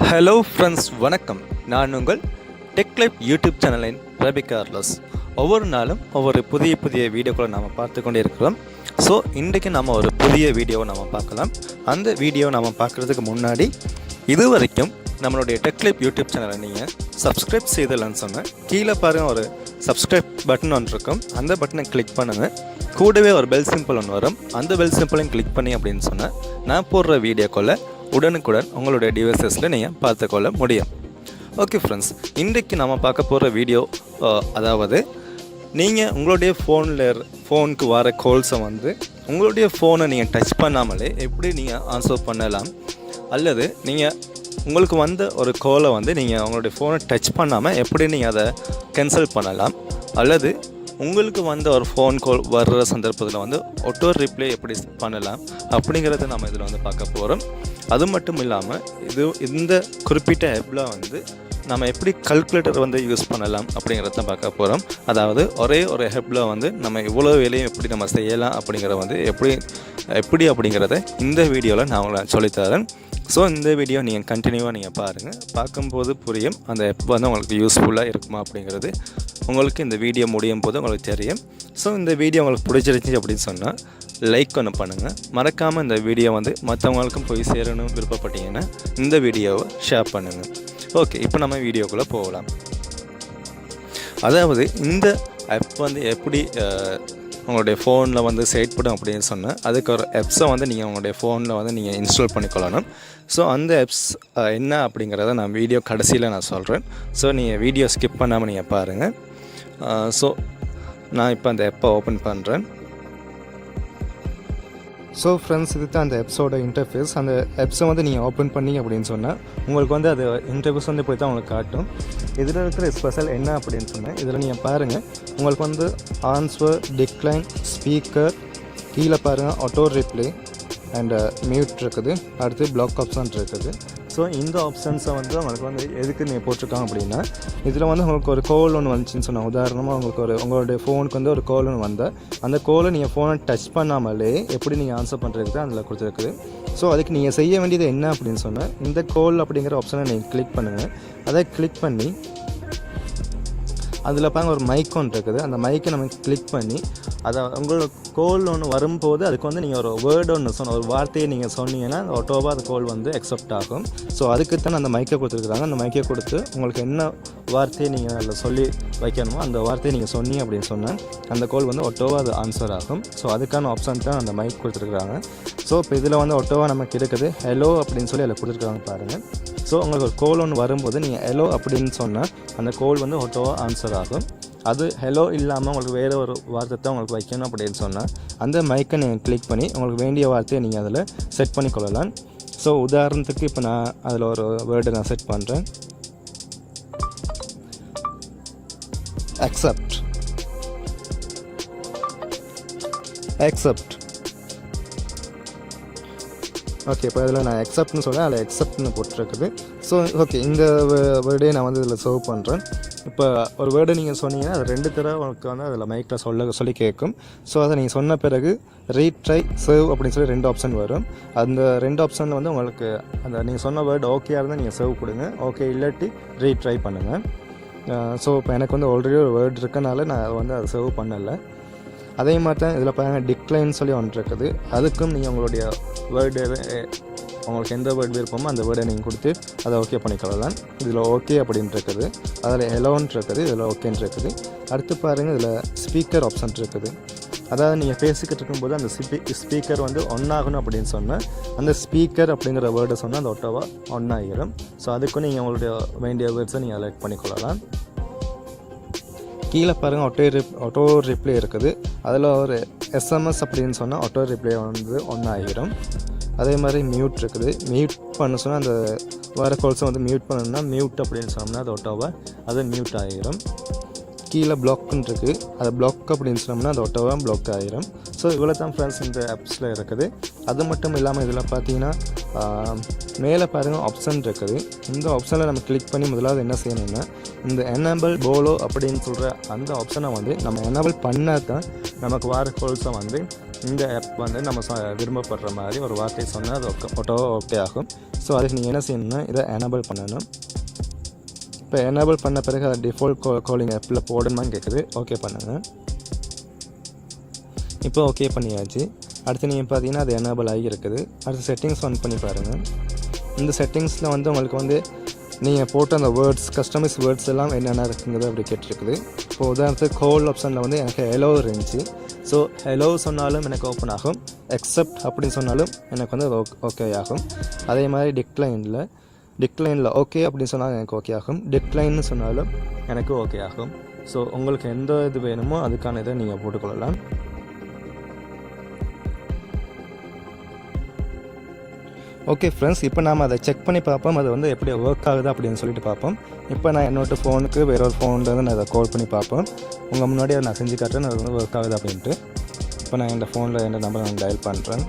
Hello friends, வணக்கம். நான் உங்கள் டெக் லைஃப் யூடியூப் சேனலின் ரபி கார்லஸ். ஒவ்வொரு நாளும் ஒவ்வொரு புதிய வீடியோக்களை நாம் பார்த்து கொண்டே இருக்கிறோம். ஸோ இன்றைக்கு நம்ம ஒரு புதிய வீடியோவை நம்ம பார்க்கலாம். அந்த வீடியோவை நம்ம பார்க்குறதுக்கு முன்னாடி இது வரைக்கும் நம்மளுடைய டெக் லைஃப் யூடியூப் சேனலை நீங்கள் சப்ஸ்கிரைப் செய்தலன்னு சொன்னேன். கீழே பாருங்கள், ஒரு சப்ஸ்கிரைப் பட்டன் ஒன்று இருக்கும். அந்த பட்டனை கிளிக் பண்ணுங்கள். கூடவே ஒரு பெல் சிம்பிள் ஒன்று வரும். அந்த பெல் சிம்பிளையும் கிளிக் பண்ணி அப்படின்னு சொன்னால் நான் போடுற வீடியோக்குள்ளே உடனுக்குடன் உங்களுடைய டிவைசஸில் நீங்கள் பார்த்துக்கொள்ள முடியும். ஓகே ஃப்ரெண்ட்ஸ், இன்றைக்கு நம்ம பார்க்க போகிற வீடியோ அதாவது நீங்கள் உங்களுடைய ஃபோனுக்கு வர கால்ஸை உங்களுடைய ஃபோனை நீங்கள் டச் பண்ணாமலே எப்படி நீங்கள் ஆன்சர் பண்ணலாம், அல்லது நீங்கள் உங்களுக்கு வந்த ஒரு காலை நீங்கள் உங்களுடைய ஃபோனை டச் பண்ணாமல் எப்படி நீங்கள் அதை கேன்சல் பண்ணலாம், அல்லது உங்களுக்கு வந்த ஒரு ஃபோன் கால் வர்ற சந்தர்ப்பத்தில் ஆட்டோ ரிப்ளை எப்படி பண்ணலாம் அப்படிங்கிறத நம்ம இதில் பார்க்க போகிறோம். அது மட்டும் இல்லாமல் இந்த குறிப்பிட்ட ஆப்பில் நம்ம எப்படி கால்குலேட்டர் யூஸ் பண்ணலாம் அப்படிங்கிறத பார்க்க போகிறோம். அதாவது ஒரே ஒரு ஆப்பில் நம்ம இவ்வளோ வேலையும் எப்படி நம்ம செய்யலாம் அப்படிங்கிறத எப்படி அப்படிங்கிறத இந்த வீடியோவில் நான் உங்களை சொல்லித்தரேன். ஸோ இந்த வீடியோ நீங்கள் கண்டினியூவாக நீங்கள் பாருங்கள். பார்க்கும்போது புரியும் அந்த ஆப் உங்களுக்கு யூஸ்ஃபுல்லாக இருக்குமா அப்படிங்கிறது. உங்களுக்கு இந்த வீடியோ முடியும் போது உங்களுக்கு தெரியும். ஸோ இந்த வீடியோ உங்களுக்கு பிடிச்சிருந்துச்சி அப்படின்னு சொன்னால் லைக் ஒன்று பண்ணுங்கள். மறக்காமல் இந்த வீடியோ மற்றவங்களுக்கும் போய் சேரணும் விருப்பப்பட்டீங்கன்னா இந்த வீடியோவை ஷேர் பண்ணுங்கள். ஓகே, இப்போ நம்ம வீடியோக்குள்ளே போகலாம். அதாவது இந்த ஆப் எப்படி உங்களுடைய ஃபோனில் செயல்படும் அப்படின்னு சொன்னால் அதுக்கு ஒரு ஆப்ஸை நீங்கள் உங்களுடைய ஃபோனில் நீங்கள் இன்ஸ்டால் பண்ணிக்கொள்ளணும். ஸோ அந்த ஆப்ஸ் என்ன அப்படிங்கிறத நான் வீடியோ கடைசியில் நான் சொல்கிறேன். ஸோ நீங்கள் வீடியோ ஸ்கிப் பண்ணாமல் நீங்கள் பாருங்கள். ஸோ நான் இப்போ அந்த ஆப்பை ஓப்பன் பண்ணுறேன். ஸோ ஃப்ரெண்ட்ஸ், இது தான் அந்த ஆப்ஸோட இன்டர்ஃபேஸ். அந்த ஆப்ஸை நீங்கள் ஓப்பன் பண்ணிங்க அப்படின்னு சொன்னால் உங்களுக்கு அது இன்டர்ஃபேஸ் போய் தான் உங்களுக்கு காட்டும். இதில் இருக்கிற ஸ்பெஷல் என்ன அப்படின்னு சொன்னால் இதில் நீங்கள் பாருங்கள், உங்களுக்கு ஆன்சர், டிக்ளைன், ஸ்பீக்கர், கீழே பாருங்கள் ஆட்டோ ரிப்ளை அண்ட் மியூட் இருக்குது. அடுத்து பிளாக் ஆப்ஷன் இருக்குது. ஸோ இந்த ஆப்ஷன்ஸை உங்களுக்கு எதுக்கு நீங்கள் போட்டிருக்காங்க அப்படின்னா, இதில் உங்களுக்கு ஒரு கால் ஒன்று வந்துச்சுன்னு சொன்னால், உதாரணமாக உங்களுக்கு உங்களுடைய ஃபோனுக்கு ஒரு கால் ஒன்று வந்தால் அந்த காலை நீங்கள் ஃபோனை டச் பண்ணாமலே எப்படி நீங்கள் ஆன்சர் பண்ணுறதுக்கு அதில் கொடுத்துருக்குது. ஸோ அதுக்கு நீங்கள் செய்ய வேண்டியது என்ன அப்படின்னு சொன்னால், இந்த கால் அப்படிங்கிற ஆப்ஷனை நீங்கள் கிளிக் பண்ணுங்கள். அதை கிளிக் பண்ணி அதில் பாருங்கள் ஒரு மைக் ஒன்று இருக்குது. அந்த மைக்கை நம்ம கிளிக் பண்ணி அதை உங்களோட கோல் ஒன்று வரும்போது அதுக்கு நீங்கள் ஒரு வேர்டு ஒன்று ஒரு வார்த்தையை நீங்கள் சொன்னீங்கன்னா ஆட்டோவாக அந்த கோல் அக்செப்ட் ஆகும். ஸோ அதுக்குத்தான் அந்த மைக்கை கொடுத்துருக்குறாங்க. அந்த மைக்கை கொடுத்து உங்களுக்கு என்ன வார்த்தையை நீங்கள் அதில் சொல்லி வைக்கணுமோ அந்த வார்த்தையை நீங்கள் சொன்னீங்க அப்படின்னு சொன்னால் அந்த கோல் ஆட்டோவாக அது ஆன்சர் ஆகும். ஸோ அதுக்கான ஆப்ஷன் தான் அந்த மைக் கொடுத்துருக்குறாங்க. ஸோ இப்போ இதில் ஆட்டோவாக நமக்கு இருக்குது ஹலோ அப்படின்னு சொல்லி அதில் கொடுத்துருக்காங்க பாருங்கள். ஸோ உங்களுக்கு ஒரு கோல் ஒன்று வரும்போது நீங்கள் ஹலோ அப்படின்னு சொன்னால் அந்த கோல் ஆட்டோவாக ஆன்சர் ஆகும். அது ஹலோ இல்லாமல் உங்களுக்கு வேறு ஒரு வார்த்தை தான் உங்களுக்கு வைக்கணும் அப்படின்னு சொன்னால் அந்த மைக்கை நீங்கள் கிளிக் பண்ணி உங்களுக்கு வேண்டிய வார்த்தையை நீங்கள் அதில் செட் பண்ணி கொள்ளலாம். ஸோ உதாரணத்துக்கு இப்போ நான் அதில் ஒரு வேர்டை நான் செட் பண்ணுறேன். அக்செப்ட். ஓகே, இப்போ இதில் நான் அக்செப்ட்னு சொல்கிறேன். அதில் அக்செப்ட்னு போட்டிருக்குது. ஸோ ஓகே, இந்த வேர்டே நான் இதில் சர்வ் பண்ணுறேன். இப்போ ஒரு வேர்டை நீங்கள் சொன்னீங்கன்னா அது 2 தடவை உங்களுக்கு அதில் மைக்கில் சொல்லி கேட்கும். ஸோ அதை நீங்கள் சொன்ன பிறகு ரீட்ரை, சர்வ் அப்படின்னு சொல்லி 2 ஆப்ஷன் வரும். அந்த 2 ஆப்ஷனில் உங்களுக்கு அந்த நீங்கள் சொன்ன வேர்டு ஓகேயாக இருந்தால் நீங்கள் சர்வ் கொடுங்க, ஓகே இல்லாட்டி ரீட்ரை பண்ணுங்கள். ஸோ இப்போ எனக்கு ஆல்ரெடி ஒரு வேர்டு இருக்கனால நான் அதை சர்வ் பண்ணலை. அதே மாதிரி தான் இதில் பாருங்கள் டிக்ளைன் சொல்லி ஒன்று இருக்குது. அதுக்கும் நீங்கள் உங்களுடைய வேர்டு உங்களுக்கு எந்த வேர்டு விருப்பமோ அந்த வேர்டை நீங்கள் கொடுத்து அதை ஓகே பண்ணிக்கொள்ளலாம். இதில் ஓகே அப்படின்ட்டு இருக்குது. அதில் எலோன்னு இருக்குது, இதில் ஓகேன்னு இருக்குது. அடுத்து பாருங்கள், இதில் ஸ்பீக்கர் ஆப்ஷன் இருக்குது. அதாவது நீங்கள் பேசிக்கிட்டு இருக்கும்போது அந்த ஸ்பீக்கர் ஒன் ஆகணும் அப்படின்னு சொன்னால் அந்த ஸ்பீக்கர் அப்படிங்கிற வேர்டை சொன்னால் அந்த ஆட்டோவாக ஒன் ஆகிடும். ஸோ அதுக்கும் நீங்கள் உங்களுடைய வேண்டிய வேர்ட்ஸை நீங்கள் செலக்ட் பண்ணிக்கொள்ளலாம். கீழே பாருங்கள் ஆட்டோ ரிப்ளை இருக்குது. அதில் ஒரு எஸ்எம்எஸ் அப்படின்னு சொன்னால் ஆட்டோ ரிப்ளை ஒன்று ஆகிடும். அதே மாதிரி மியூட் இருக்குது. மியூட் பண்ண சொன்னால் அந்த வேறு கால்ஸை மியூட் பண்ணணும்னா மியூட் அப்படின்னு சொன்னோம்னா அது ஆட்டோவாக அது மியூட் ஆகிடும். கீழே பிளாக்குன்னு இருக்குது. அதை பிளாக் அப்படின்னு சொன்னோம்னா அது ஆட்டோவாக பிளாக் ஆகிடும். ஸோ இவ்வளோ தான் ஃப்ரெண்ட்ஸ் இந்த ஆப்ஸில் இருக்குது. அது மட்டும் இல்லாமல் இதில் பார்த்தீங்கன்னா மேலே பாருங்கள் ஆப்ஷன் இருக்குது. இந்த ஆப்ஷனில் நம்ம கிளிக் பண்ணி முதலாவது என்ன செய்யணும்னா இந்த எனேபிள் போலோ அப்படின்னு சொல்கிற அந்த ஆப்ஷனை வந்து நம்ம எனேபிள் பண்ணால் தான் நமக்கு வர கால்ஸை வந்து இந்த ஆப் வந்து நம்ம விரும்பப்படுற மாதிரி ஒரு வார்த்தை சொன்னால் அது ஓகே ஆகும். ஸோ அதுக்கு நீங்கள் என்ன செய்யணும்னா இதை எனேபிள் பண்ணணும். இப்போ எனேபிள் பண்ண பிறகு அது டிஃபால்ட் காலிங் ஆப்பில் போடணுமான்னு கேட்குது. ஓகே பண்ணுங்கள். இப்போ ஓகே பண்ணியாச்சு. அடுத்து நீங்கள் பார்த்தீங்கன்னா அது எனேபிள் ஆகி இருக்குது. அடுத்து செட்டிங்ஸ் ஆன் பண்ணி பாருங்கள். இந்த செட்டிங்ஸில் வந்து உங்களுக்கு வந்து நீங்கள் போட்ட அந்த வேர்ட்ஸ் கஸ்டமைஸ் வேர்ட்ஸ் எல்லாம் என்னென்ன இருக்குங்கிறது அப்படி கேட்டிருக்குது. இப்போ உதாரணத்துக்கு கால் ஆப்ஷனில் வந்து எனக்கு ஹெலோ இருந்துச்சு. ஸோ ஹெலோ சொன்னாலும் எனக்கு ஓப்பன் ஆகும், எக்ஸப்ட் அப்படின்னு சொன்னாலும் எனக்கு வந்து ஓகே ஆகும். அதே மாதிரி டிக்ளைனில் ஓகே அப்படின்னு சொன்னாலும் எனக்கு ஓகே ஆகும், டிக்ளைன்னு சொன்னாலும் எனக்கு ஓகே ஆகும். ஸோ உங்களுக்கு எந்த இது வேணுமோ அதுக்கான இதை நீங்கள் போட்டுக்கொள்ளலாம். ஓகே ஃப்ரெண்ட்ஸ், இப்போ நாம் அதை செக் பண்ணி பார்ப்போம் அது வந்து எப்படி ஒர்க் ஆகுது அப்படின்னு சொல்லிட்டு பார்ப்போம். இப்போ நான் என்னோட ஃபோனுக்கு வேற ஒரு ஃபோன்லேருந்து நான் அதை கால் பண்ணி பார்ப்போம். உங்கள் முன்னாடியே நான் செஞ்சு காட்டுறேன் அது வந்து ஒர்க் ஆகுது அப்படின்ட்டு. இப்போ நான் என் ஃபோனில் என் நம்பரை நான் டயல் பண்ணுறேன்.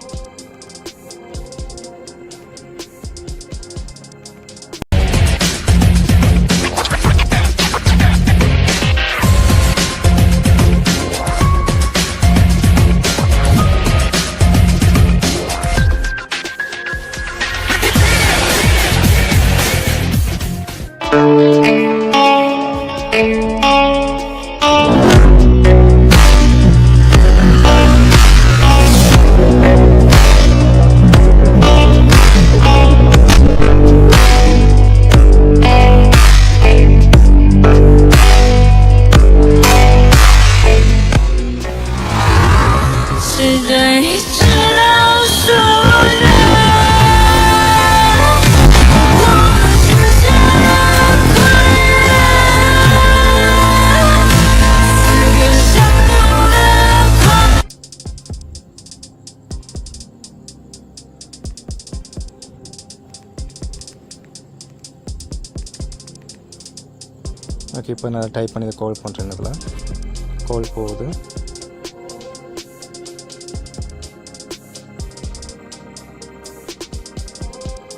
ஓகே, இப்போ நான் டைப் பண்ணி கால் பண்ணுறேன். இதில் கால் போகுது.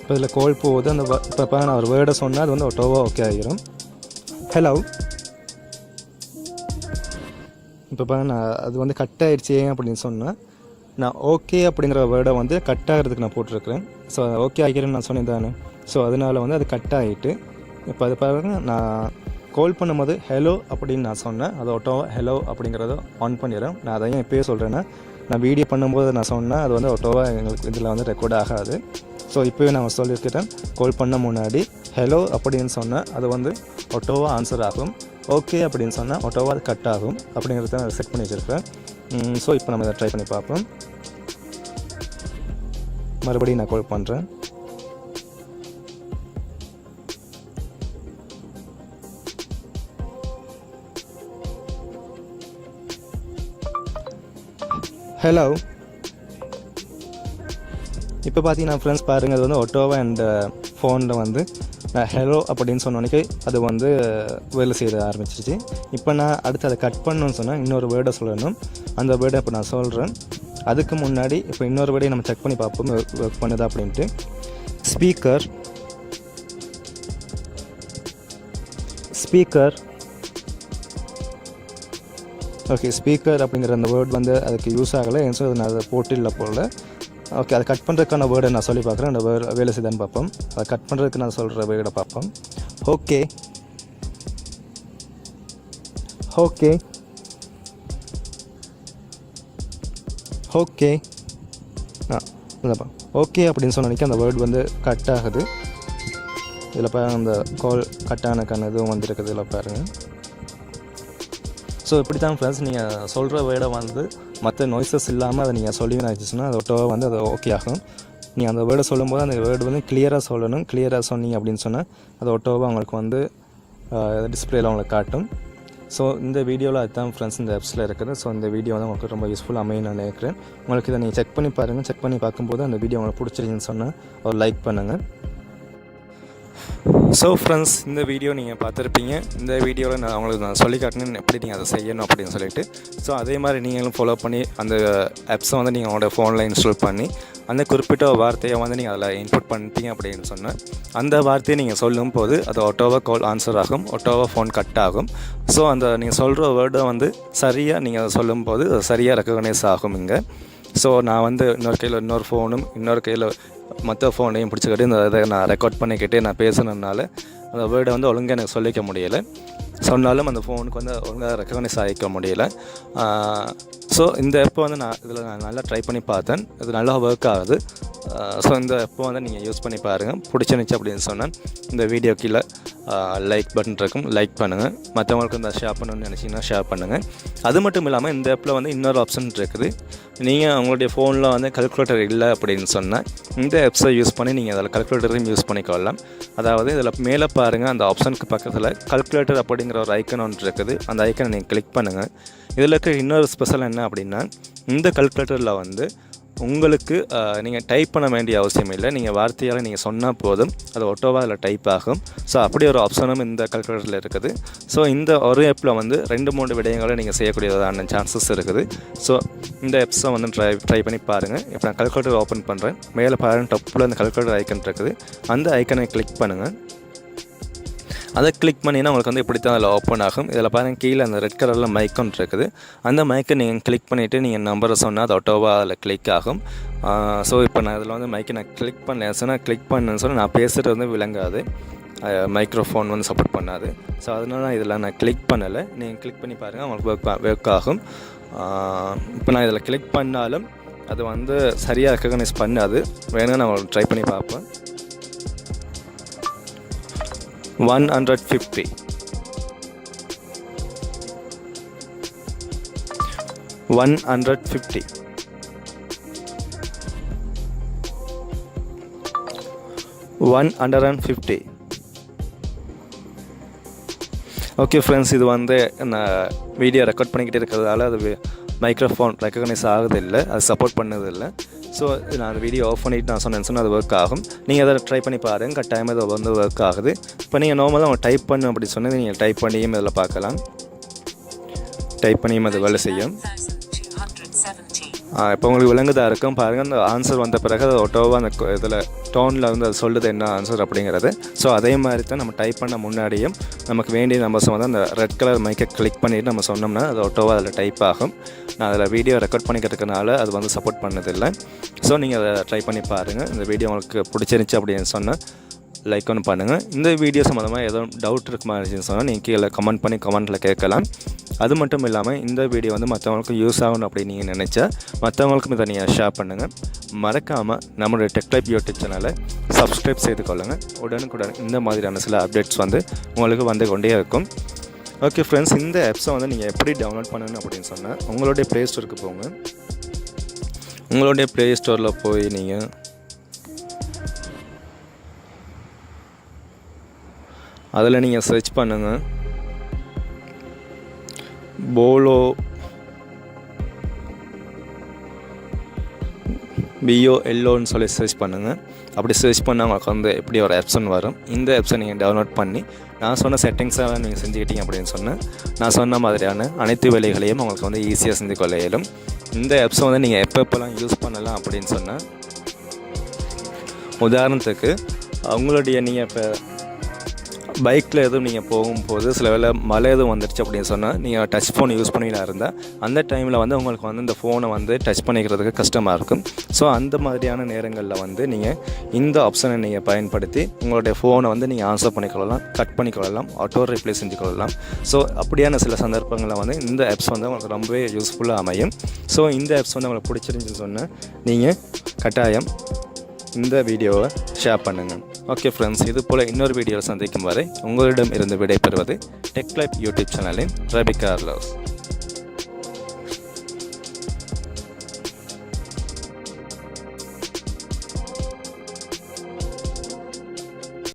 இப்போ இதில் கால் போகுது. அந்த இப்போ நான் ஒரு வேர்டை சொன்னால் அது வந்து ஆட்டோவாக ஓகே ஆகிரும். ஹலோ. இப்போ நான் அது வந்து கட் ஆகிடுச்சு அப்படின்னு சொன்னேன். நான் ஓகே அப்படிங்கிற வேர்டை வந்து கட் ஆகிறதுக்கு நான் போட்டிருக்கிறேன். ஸோ ஓகே ஆகிறேன்னு நான் சொன்னேன் தானே. ஸோ அதனால் வந்து அது கட் ஆகிட்டு இப்போ அது பாருங்க நான் கால் பண்ணும்போது ஹலோ அப்படின்னு நான் சொன்னேன். அது ஆட்டோவாக ஹலோ அப்படிங்கிறத ஆன் பண்ணிடுறேன். நான் அதையும் இப்போயே சொல்கிறேன்னா நான் வீடியோ பண்ணும்போது நான் சொன்னேன் அது வந்து ஆட்டோவாக எங்களுக்கு இதில் வந்து ரெக்கார்ட் ஆகாது. ஸோ இப்போவே நான் சொல்லியிருக்கிறேன் கால் பண்ண முன்னாடி ஹலோ அப்படின்னு சொன்னேன் அது வந்து ஆட்டோவாக ஆன்சர் ஆகும், ஓகே அப்படின்னு சொன்னால் ஆட்டோவாக அது கட் ஆகும் அப்படிங்கிறத நான் செட் பண்ணி வச்சுருக்கேன். ஸோ இப்போ நம்ம இதை ட்ரை பண்ணி பார்ப்போம். மறுபடியும் நான் கால் பண்ணுறேன். ஹலோ. இப்போ பார்த்தீங்கன்னா ஃப்ரெண்ட்ஸ் பாருங்கள் அது வந்து ஒட்டோவா அண்ட் ஃபோனில் வந்து நான் ஹலோ அப்படின்னு சொன்னோன்னே அது வந்து வேலை செய்ய ஆரம்பிச்சிருச்சு. இப்போ நான் அடுத்து அதை கட் பண்ணணும்னு சொன்னால் இன்னொரு வேர்டை சொல்லணும். அந்த வேர்டை இப்போ நான் சொல்கிறேன். அதுக்கு முன்னாடி இப்போ இன்னொரு வேர்டை நம்ம செக் பண்ணி பார்ப்போம் ஒர்க் பண்ணுதா அப்படின்ட்டு. ஸ்பீக்கர் ஓகே, ஸ்பீக்கர் அப்படிங்கிற அந்த வேர்ட் வந்து அதுக்கு யூஸ் ஆகலை. ஸோ நான் அதை போட்டு இல்லை போல். ஓகே, அதை கட் பண்ணுறதுக்கான வேர்டை நான் சொல்லி பார்க்குறேன். அந்த வேலை செய்தான்னு பார்ப்போம். அதை கட் பண்ணுறதுக்கு நான் சொல்கிற வேர்டை பார்ப்போம். ஓகே ஓகே ஓகே இல்லைப்பா ஓகே அப்படின்னு சொன்னோன்னே அந்த வேர்டு வந்து கட் ஆகுது. இதில் பாருங்கள் அந்த கால் கட் ஆனக்கான இதுவும் வந்துருக்குது. இதில் பாருங்கள். ஸோ இப்படி தான் ஃப்ரெண்ட்ஸ் நீங்கள் சொல்கிற வேர்டை வந்து மற்ற நாய்ஸஸ் இல்லாமல் அதை நீங்கள் சொல்லி ஆச்சுன்னா அது ஒட்டோவாக வந்து அது ஓகே ஆகும். நீங்கள் அந்த வேர்டை சொல்லும்போது அந்த வேர்டு வந்து கிளியராக சொல்லணும். கிளியராக சொன்னீங்க அப்படின்னு சொன்னால் அது ஒட்டோவாக அவங்களுக்கு வந்து டிஸ்பிளேயில் அவங்களுக்கு காட்டும். ஸோ இந்த வீடியோவில் அதுதான் ஃப்ரெண்ட்ஸ் இந்த ஆப்ஸில் இருக்குது. ஸோ இந்த வீடியோ வந்து உங்களுக்கு ரொம்ப யூஸ்ஃபுல் அமையும் நான் நினைக்கிறேன். உங்களுக்கு இதை நீங்கள் செக் பண்ணி பாருங்கள். செக் பண்ணி பார்க்கும்போது அந்த வீடியோ உங்களுக்கு பிடிச்சிருக்குன்னு சொன்னால் ஒரு லைக் பண்ணுங்கள். ஸோ ஃப்ரெண்ட்ஸ், இந்த வீடியோ நீங்கள் பார்த்துருப்பீங்க. இந்த வீடியோவில் நான் சொல்லி காட்டினேன் எப்படி நீங்கள் அதை செய்யணும் அப்படின்னு சொல்லிட்டு. ஸோ அதே மாதிரி நீங்களும் ஃபாலோ பண்ணி அந்த ஆப்ஸை வந்து நீங்கள் உங்களோட ஃபோனில் இன்ஸ்டால் பண்ணி அந்த குறிப்பிட்ட வார்த்தையை வந்து நீங்கள் அதில் இன்புட் பண்ணிட்டீங்க அப்படின்னு சொன்னால் அந்த வார்த்தையை நீங்கள் சொல்லும் போது அது ஆட்டோவாக கால் ஆன்சர் ஆகும், ஆட்டோவாக ஃபோன் கட் ஆகும். ஸோ அந்த நீங்கள் சொல்கிற வேர்டை வந்து சரியாக நீங்கள் அதை சொல்லும்போது அது சரியாக ரெக்கக்னைஸ் ஆகும் இங்கே. ஸோ நான் வந்து இன்னொரு கையில் இன்னொரு ஃபோனும் இன்னொரு கையில் மற்ற ஃபோனையும் பிடிச்சிக்கிட்டு இந்த இதை நான் ரெக்கார்ட் பண்ணிக்கிட்டே நான் பேசுனதுனால அந்த வேர்டை வந்து ஒழுங்காக எனக்கு சொல்லிக்க முடியலை. சொன்னாலும் அந்த ஃபோனுக்கு வந்து ஒழுங்காக ரெக்கக்னைஸ் ஆகிக்க முடியலை. ஸோ இந்த ஆப்பை வந்து நான் நல்லா ட்ரை பண்ணி பார்த்தேன். இது நல்லா ஒர்க் ஆகுது. ஸோ இந்த ஆப்பை வந்து நீங்கள் யூஸ் பண்ணி பாருங்கள். பிடிச்சிருந்துச்சி அப்படின்னு சொன்னால் இந்த வீடியோ கீழே லைக் பட்டன் இருக்கும், லைக் பண்ணுங்கள். மற்றவங்களுக்கு இந்த ஷேர் பண்ணணும்னு நினச்சிங்கன்னா ஷேர் பண்ணுங்கள். அது மட்டும் இல்லாமல் இந்த ஆப்பில் வந்து இன்னொரு ஆப்ஷன் இருக்குது. நீங்கள் உங்களுடைய ஃபோனில் வந்து கால்குலேட்டர் இல்லை அப்படின்னு சொன்னால் இந்த ஆப்ஸை யூஸ் பண்ணி நீங்கள் அதில் கால்குலேட்டரையும் யூஸ் பண்ணிக்கொள்ளலாம். அதாவது இதில் மேலே பாருங்கள், அந்த ஆப்ஷனுக்கு பக்கத்தில் கால்குலேட்டர் அப்படிங்கிற ஒரு ஐக்கன் ஒன்று இருக்குது. அந்த ஐக்கனை நீங்கள் கிளிக் பண்ணுங்கள். இதில் இருக்க இன்னொரு ஸ்பெஷல் என்ன அப்படின்னா, இந்த கால்குலேட்டரில் வந்து உங்களுக்கு நீங்கள் டைப் பண்ண வேண்டிய அவசியம் இல்லை. நீங்கள் வார்த்தையால் நீங்கள் சொன்னால் போதும், அது ஆட்டோவாக அதில் டைப் ஆகும். ஸோ அப்படி ஒரு ஆப்ஷனும் இந்த கால்குலேட்டரில் இருக்குது. ஸோ இந்த ஒரு ஆப்பில் வந்து 2-3 விடயங்களை நீங்கள் செய்யக்கூடியதான சான்சஸ் இருக்குது. ஸோ இந்த ஆப்ஸை வந்து ட்ரை பண்ணி பாருங்கள். இப்போ நான் கால்குலேட்டர் ஓப்பன் பண்ணுறேன். மேலே பாருங்கள், டப்பில் அந்த கால்குலேட்டர் ஐக்கன் இருக்குது. அந்த ஐக்கனை கிளிக் பண்ணுங்கள். அதை கிளிக் பண்ணினா உங்களுக்கு வந்து இப்படி தான் அதில் ஓப்பன் ஆகும். இதில் பாருங்கள், கீழே அந்த ரெட் கலரில் மைக்கன் இருக்குது. அந்த மைக்கை நீங்கள் கிளிக் பண்ணிவிட்டு நீங்கள் நம்பரை சொன்னால் அது ஆட்டோவாக அதில் கிளிக் ஆகும். ஸோ இப்போ நான் இதில் வந்து மைக்கை நான் கிளிக் பண்ணேன் சொன்னால் கிளிக் பண்ணேன்னு சொன்னால் நான் பேசுகிறது வந்து விளங்காது, மைக்ரோஃபோன் வந்து சப்போர்ட் பண்ணாது. ஸோ அதனால இதில் நான் கிளிக் பண்ணலை. நீங்கள் கிளிக் பண்ணி பாருங்கள், உங்களுக்கு ஒர்க் ஆகும். இப்போ நான் இதில் கிளிக் பண்ணாலும் அது வந்து சரியாக ரெக்கக்னைஸ் பண்ணாது. வேணும்னா நான் ட்ரை பண்ணி பார்ப்பேன். 150 150 150. ஓகே ஃப்ரெண்ட்ஸ், இது வந்து நான் வீடியோ ரெக்கார்ட் பண்ணிக்கிட்டே இருக்கிறதால அது மைக்ரோஃபோன் ரெக்கக்னைஸ் ஆகுதில்லை, அது சப்போர்ட் பண்ணதில்லை. ஸோ நான் அந்த வீடியோ ஆஃப் பண்ணிவிட்டு நான் சொன்னேன் அது ஒர்க் ஆகும். நீங்கள் அதை ட்ரை பண்ணி பாருங்கள், கட்டாயமாக அது வந்து ஒர்க் ஆகுது. இப்போ நீங்கள் நார்மலாக டைப் பண்ணு அப்படி சொன்னது நீங்கள் டைப் பண்ணியும் இதில் பார்க்கலாம். டைப் பண்ணியும் அது வேலை செய்யும். இப்போ உங்களுக்கு விளங்குதாக இருக்கும் பாருங்கள். அந்த ஆன்சர் வந்த பிறகு அது ஆட்டோவாக அந்த இதில் டோனில் வந்து அது சொல்லுது என்ன ஆன்சர் அப்படிங்கிறது. ஸோ அதே மாதிரி தான் நம்ம டைப் பண்ண முன்னாடியும் நமக்கு வேண்டிய நம்பர்ஸை வந்து அந்த ரெட் கலர் மைக்கை கிளிக் பண்ணிவிட்டு நம்ம சொன்னோம்னா அது ஆட்டோவாக அதில் டைப் ஆகும். நான் அதில் வீடியோ ரெக்கார்ட் பண்ணிக்கிறதுனால அது வந்து சப்போர்ட் பண்ணதில்லை. ஸோ நீங்கள் அதை ட்ரை பண்ணி பாருங்கள். இந்த வீடியோ உங்களுக்கு பிடிச்சிருந்துச்சி அப்படின்னு சொன்னால் லைக் ஒன்று பண்ணுங்கள். இந்த வீடியோ சம்மந்தமாக எதுவும் டவுட் இருக்குமா அப்படின்னு சொன்னால் நீங்கள் கீழே கமெண்ட் பண்ணி கமெண்ட்டில் கேட்கலாம். அது மட்டும் இல்லாமல் இந்த வீடியோ வந்து மற்றவங்களுக்கும் யூஸ் ஆகணும் அப்படின்னு நீங்கள் நினச்சா மற்றவங்களுக்கும் இதை நீங்கள் ஷேர் பண்ணுங்கள். மறக்காமல் நம்மளுடைய டெக்லைப் யூடியூப் சேனலை சப்ஸ்கிரைப் செய்து கொள்ளுங்கள். உடனுக்குடன் இந்த மாதிரியான சில அப்டேட்ஸ் வந்து உங்களுக்கு வந்து கொண்டே இருக்கும். ஓகே ஃப்ரெண்ட்ஸ், இந்த ஆப்ஸை வந்து நீங்கள் எப்படி டவுன்லோட் பண்ணணும் அப்படின்னு சொன்னால் உங்களுடைய ப்ளே ஸ்டோருக்கு போங்க. உங்களுடைய ப்ளே ஸ்டோரில் போய் நீங்கள் அதில் நீங்கள் சர்ச் பண்ணுங்கள், போலோ BOLOன்னு சொல்லி சர்ச் பண்ணுங்கள். அப்படி சர்ச் பண்ணால் உங்களுக்கு வந்து எப்படி ஒரு ஆப்ஷன் வரும். இந்த ஆப்ஸை நீங்கள் டவுன்லோட் பண்ணி நான் சொன்ன செட்டிங்ஸாக நீங்கள் செஞ்சுக்கிட்டீங்க அப்படின்னு சொன்னால் நான் சொன்ன மாதிரியான அனைத்து வேலைகளையும் உங்களுக்கு வந்து ஈஸியாக செஞ்சு கொள்ள இயலும். இந்த ஆப்ஸை வந்து நீங்கள் எப்பப்போலாம் யூஸ் பண்ணலாம் அப்படின்னு சொன்னால், உதாரணத்துக்கு உங்களுடைய நீங்கள் இப்போ பைக்கில் எதுவும் நீங்கள் போகும்போது சில வேளை மழை எதுவும் வந்துடுச்சு அப்படின்னு சொன்னால் நீங்கள் டச் ஃபோன் யூஸ் பண்ணிக்கிட்டா இருந்தால் அந்த டைமில் வந்து உங்களுக்கு வந்து இந்த ஃபோனை வந்து டச் பண்ணிக்கிறதுக்கு கஷ்டமாக இருக்கும். ஸோ அந்த மாதிரியான நேரங்களில் வந்து நீங்கள் இந்த ஆப்ஷனை நீங்கள் பயன்படுத்தி உங்களுடைய ஃபோனை வந்து நீங்கள் ஆன்சர் பண்ணிக்கொள்ளலாம், கட் பண்ணிக்கொள்ளலாம், ஆட்டோ ரிப்ளேஸ் செஞ்சுக்கொள்ளலாம். ஸோ அப்படியான சில சந்தர்ப்பங்களில் வந்து இந்த ஆப்ஸ் வந்து உங்களுக்கு ரொம்பவே யூஸ்ஃபுல்லாக அமையும். ஸோ இந்த ஆப்ஸ் வந்து உங்களுக்கு பிடிச்சிருந்துச்சுன்னு சொன்னால் நீங்கள் கட்டாயம் இந்த வீடியோவை ஷேர் பண்ணுங்கள். ஓகே ஃப்ரெண்ட்ஸ், இது போல் இன்னொரு வீடியோவில் சந்திக்கும் வரை உங்களிடம் இருந்து விடைபெறுவது டெக்லைப் யூடியூப் சேனலின் ரபி கார்லோஸ்.